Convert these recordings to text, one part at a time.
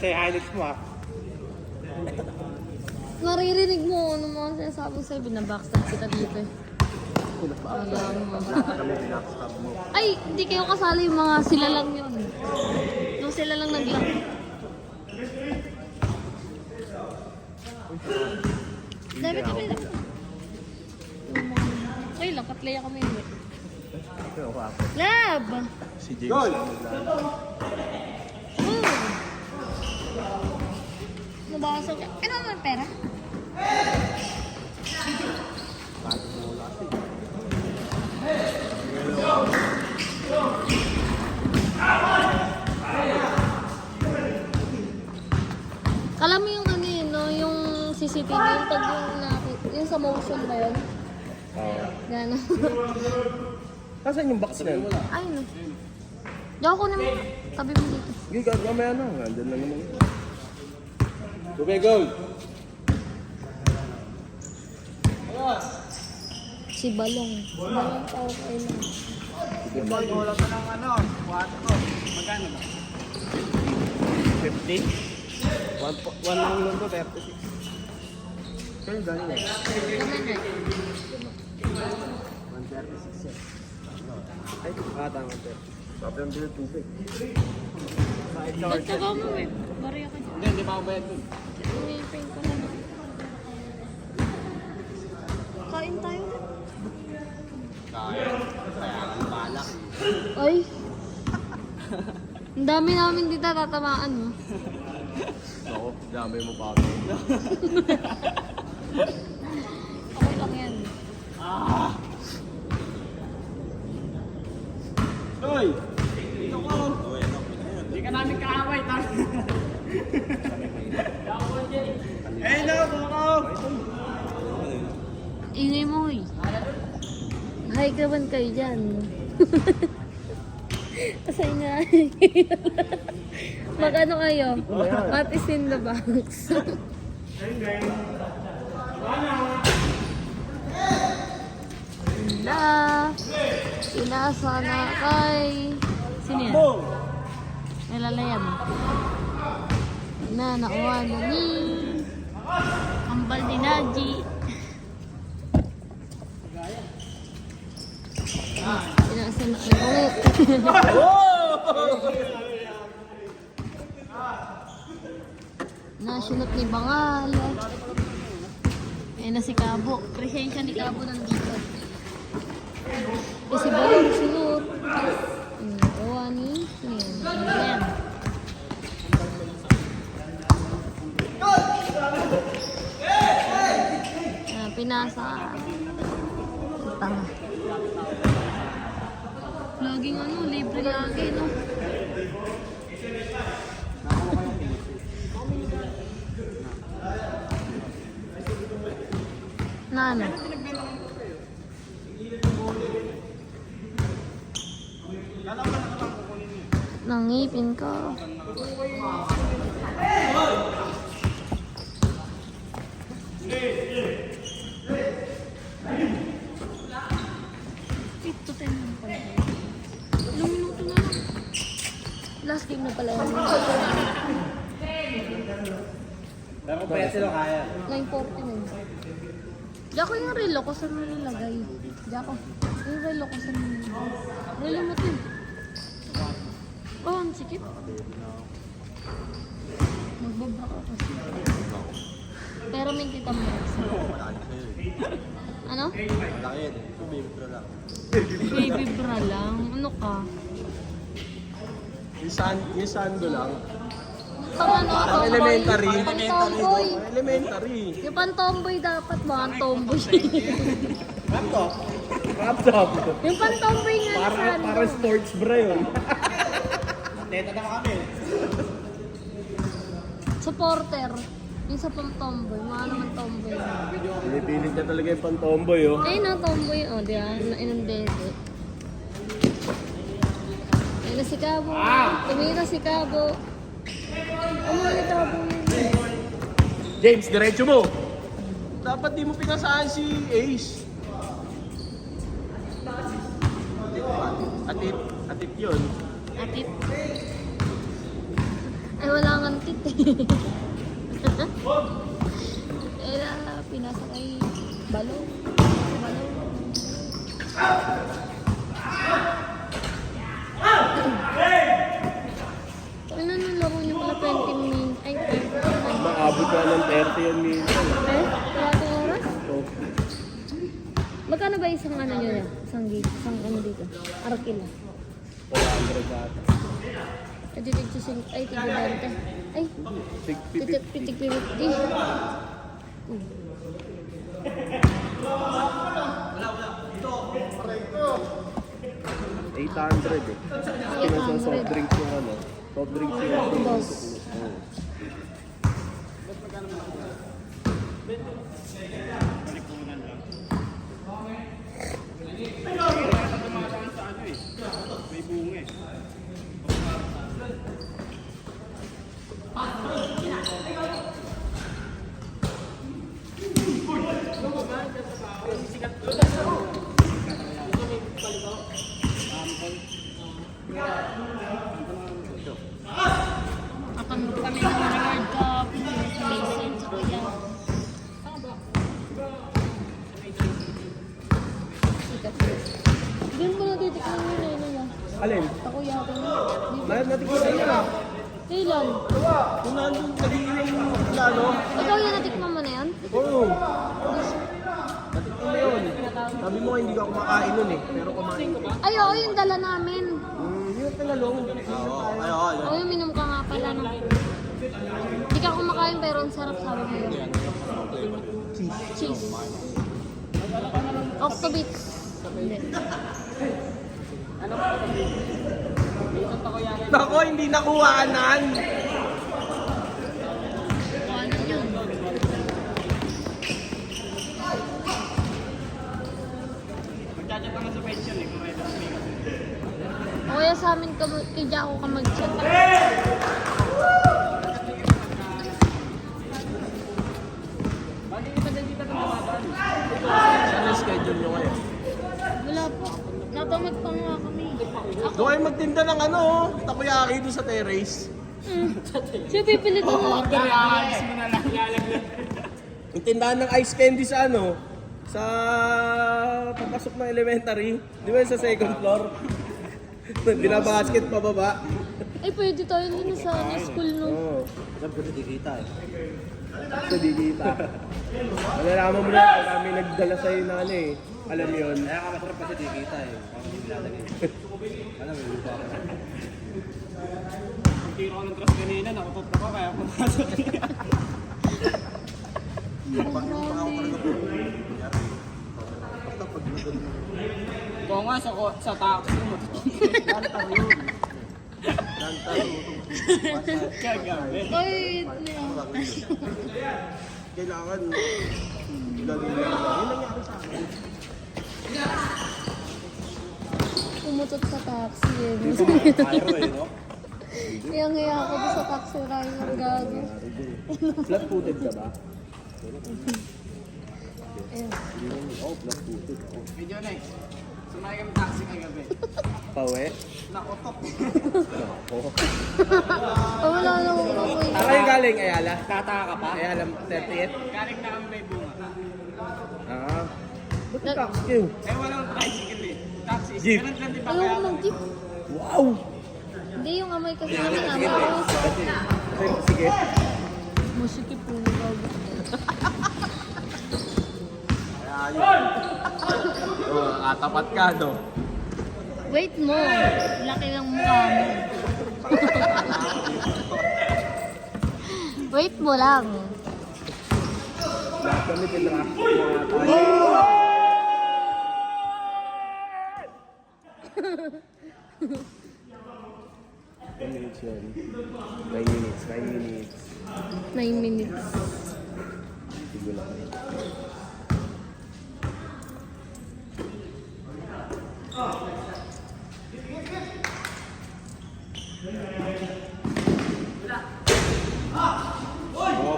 Say highlights mo ah. Naririnig mo ano mga sinasabi sa'yo, binabackstab kita dito eh. Alam mo. Ay, hindi kayo kasali yung mga sila lang yun. Yung sila lang naglaro. Dapat kami lang. Ay lang, katlaya kami yun. Lab! Si James Goal! Nabasag ka. Ano naman pera? Kala mo yung ano yun, no? Yung CCTV, yung pag yung sa motion ba yun? Oo. Gano'n. Nasaan yung box na yun? Ay, no. Diyan ako naman. Tabi mo dito. Sige, mamaya na. Nandun lang naman. Tubig, goal! Si Balong. Si Balong pa okay lang. Sige, ball. Wala pa ng ano. 4. Magkano ba? 50? 1 lang lang to, 36. Kaya galing eh. Naman eh. 136 eh. Ay, tama 30. Sabi ang bilhin tubig. Ba't ka ba mo eh? Bariya ka dyan. Hindi pa ako bayad dun. Umipin ko na. Kain tayo na. Kaya ang balak. Ay! Ang dami namin dito tatamaan mo. Oo, dami mo pa ako. Okay lang yan. Hoy! Dito ko! Hindi ka namin kaaway, tayo. Eh, no, Coco! Ingay mo eh. Hi ka man kayo dyan. Asay nga. Mag-ano kayo? What is in the box? Pinasa na kay... Sino yan? Nilalayan. Nakuha na ni... Kambal ni Naji. Pinasa na kay ulit. Nasunot ni Bangal. Ayan na si Cabo. Presensya ni Cabo nandito. Kasi ba yung sunod? Gawa ni... Ayan. Pinasa. Tanga. Laging ano, libre lagi, no? Na ano? Nangipin ka. Ito, 10 na pala. Ilang minuto na lang. Last game na pala. Pero pa yan sila kaya. 9:40 na. Diyan ko yung relo ko saan mo nilagay. Diyan ko. Yung relo ko saan mo nilagay. Relo mo to. Oh, ang sikip. Magbabra ka kasi. Pero may kita mo. Ano? Malaki yan eh. Baby bra lang. Baby bra lang. Ano ka? Yung sando lang. Pang ano? Parang Tomboy? elementary. Pang tomboy. Elementary. Yung pang tomboy dapat mo. Ang tomboy. Laptop. Laptop. Yung pang tomboy nga na sando. Para sports bra yun. Teta na kami. Supporter. Yung sa pang tomboy. Mga naman tomboy. Pinipilit niya talaga yung pantomboy oh. Ayun na, tomboy. O, di ba? Inundete. Ayun na si Cabo. Tumira si Cabo. Umuli Cabo. James, diretso mo. Dapat di mo pinasaan si Ace. Atip yun. Atip. Ay, wala nga tit eh. Pinasa kay Balo. Balo. Ano nung laro niyo pala 20 minutes? Ay, 20. Maabot na ng 30 yan minsan. Eh? Wala kang oras? So, Magkano ba isang ano nyo na? Isang gig? Isang ano dito? Arkila. 400 ata. Ay, titig sa ay, titig 20. Ay, titig 50. 800 eh. Pinasa soft drinks yung ano. Soft drinks yung Dos. Oo. Kapag kami ng World Cup, sa Mason, sa Kuya. Sikat. Doon mo natitikman mo na yun na. Alin? Takoyaki na. Mayroon natin ko sa'yo na. Kailan? Kung nandun, naging yung ano? Ikaw yung natikman mo na yan? Oo. Natikman mo yun. Sabi mo hindi ka kumakain nun eh. Pero kumain ka ba? Ay, oo, yung dala namin. Yung talalong. Oo, yung minum ka nga pala. No? Hindi ka kumakain pero ang sarap sabi mo yun. Cheese. Octobits. Hindi. Nako, hindi nakuhanan. Ano yun? O kaya sa amin, kay Jaco ka mag-chat. Ano yung schedule nyo ngayon? Wala po. Natamad pa nga kami. Ako, Doon kayo magtinda ng ano, takoyaki doon sa terrace. siya pipili doon lang. Yung tindahan ng ice candy sa ano, sa papasok ng elementary. Di ba yung sa second floor? Binabasket pa baba. Ay, pwede tayo din sa school, no? Oo. Sabi ko di kita eh. Ito di kita. Malalaman mo na kung kami nagdala sa'yo na ano eh. Alam mo yun. Kaya ka masarap kasi di kita eh. Parang hindi nilalagay. Alam mo, yung parang. Hindi ko ng trust kanina, nakutot ako kaya pumasok niya. Kung nga sa taxi mo. Kagabi. Ay, Kailangan gagawin mo. Yun nangyari sa akin. umutot sa taxi eh. Ayaw eh, no? Iyang-iya ako doon sa taxi driver, gago. Flat footed ka ba? Ayun. Oo, flat footed. Medyo na eh. Sumakay kami taxi kagabi. Pawe? Nakutok. Oo. Oh, wala na akong kamoy. Saan kayo galing, Ayala? Tataka ka pa? Ayala 38? Galing na kami may bunga. Ah. Ba't yung taxi kayo? Eh walang tricycle eh. Taxi. Jeep. Ganun lang din ba Ayaw kaya? ko mag-jeep. Wow! Hindi, yung amoy kasi namin amoy ko. Sige. Musiki po, gago. Ayun. Oh, katapat ka, no? Wait mo. Laki ng mukha mo. Wait mo lang. Lahat kami tinrack mga tayo. Minutes yun. 9 minutes, 9 minutes. 9 minutes. Sige lang.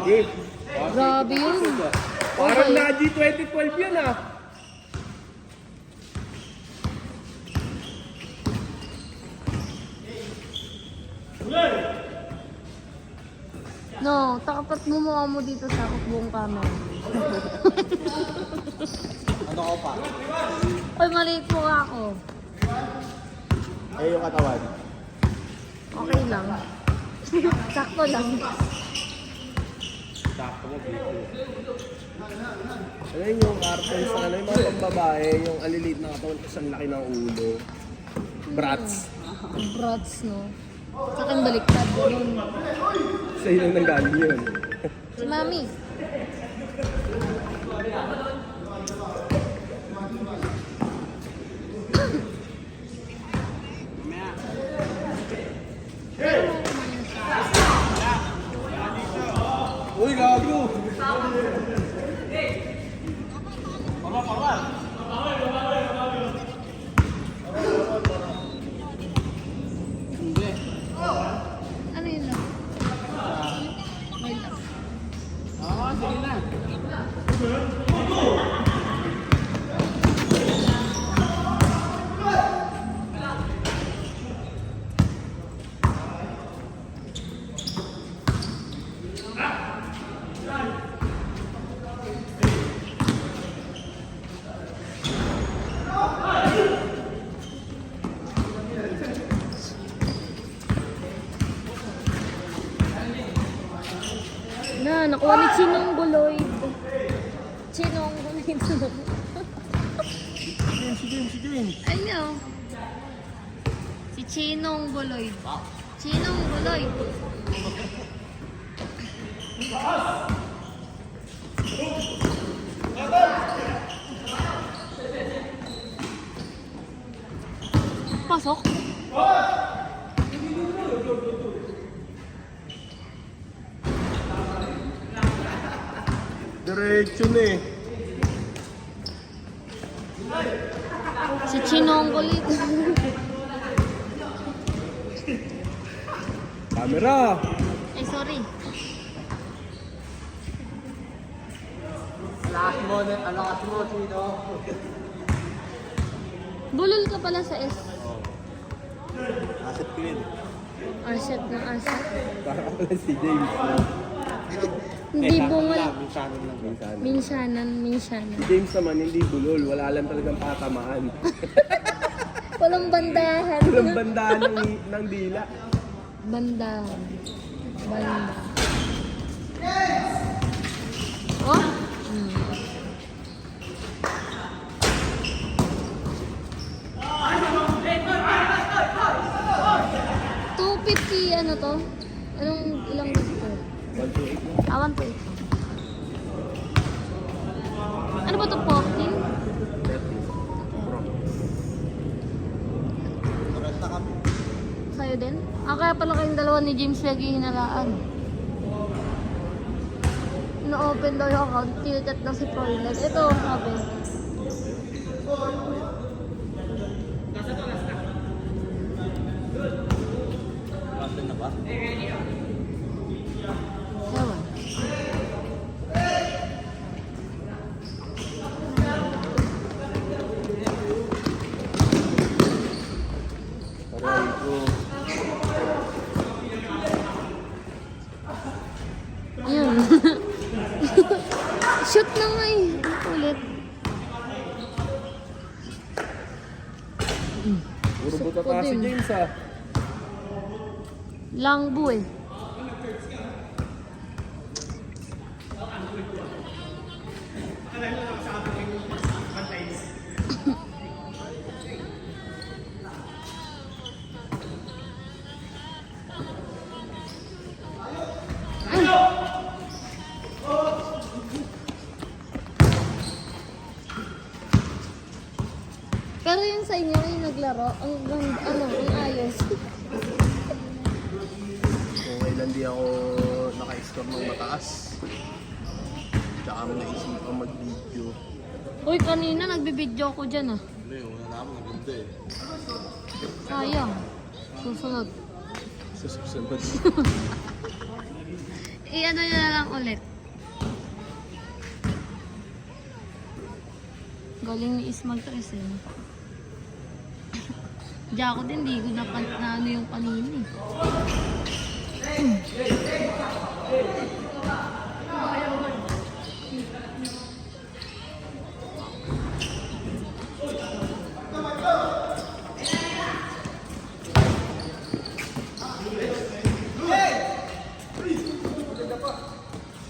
Okay. Grabe yun. Parang Naji 2012 yun ah. No, takapat mo mukha mo dito sa buong camera. Ano ko pa? Ay, maliit mukha ako. Eh, yung katawan. Okay lang. Sakto lang. Sakto mo, dito. Ano yun yung cartoon sa ano, yung mga pambabae, yung alilit na katawan, tapos ang laki ng ulo. Brats. Brats, no? Sa akin baliktad. Ganun. Sa'yo lang nanggaling yun. Si Mami. Uy, gago! Ano yun lang? May lang. Na, nakuha ni Chinong Buloyd. Chinong Buloyd. Si James. Ano? Si Chinong Buloyd. Chinong Buloyd. Pasok. Diretso na eh. Si Chinong Buloyd. Camera! Ay, sorry. Lakas mo, Chino. Bulol ka pala sa S. Asset ko yun. Arset na arset. Para ka pala si James. No? Hindi bungal. Minsanan lang. Minsanan, Si minsanan. James naman hindi bulol, wala lang talagang patamaan. Walang bandahan. Walang bandaan ng dila. Bandahan. Banda. Oh? Hmm. $250 ano to? Anong ilang gusto? 128 no? Awan to ito. Ano ba to? 14? 30. Oras na kami. Sa'yo din? Ah, kaya pala kayong dalawa ni James lagi hinalaan. Na-open daw yung account, tinachat daw si Froilan. Ito, sabi. Basta na ba? Ewan. Aray ko. Ayun. Shoot na nga eh. Ulit. Puro Suko buta si din. James ah. Langbu eh. Pero yun sa inyo, yung naglaro, ang ganda, ano, ang ayos. Kung kailan di ako naka-score ng mataas. Tsaka ako naisipan mag-video. Uy, kanina nagbibideo ko dyan ah. Hindi, wala na ako naganda eh. Sayang. Susunod. Sa susunod. I-ano nyo na lang ulit. Galing ni Is mag-tres eh. Diyan ako din, di ko na ano yung kanina eh.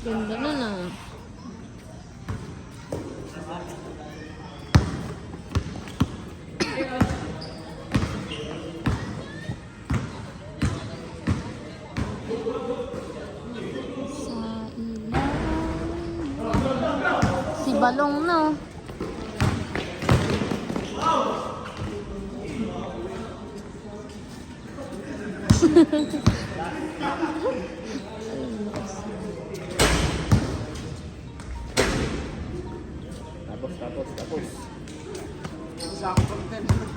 Ganda na na. Sa ilalim. Si Balong na. Tapos. Sakto 10.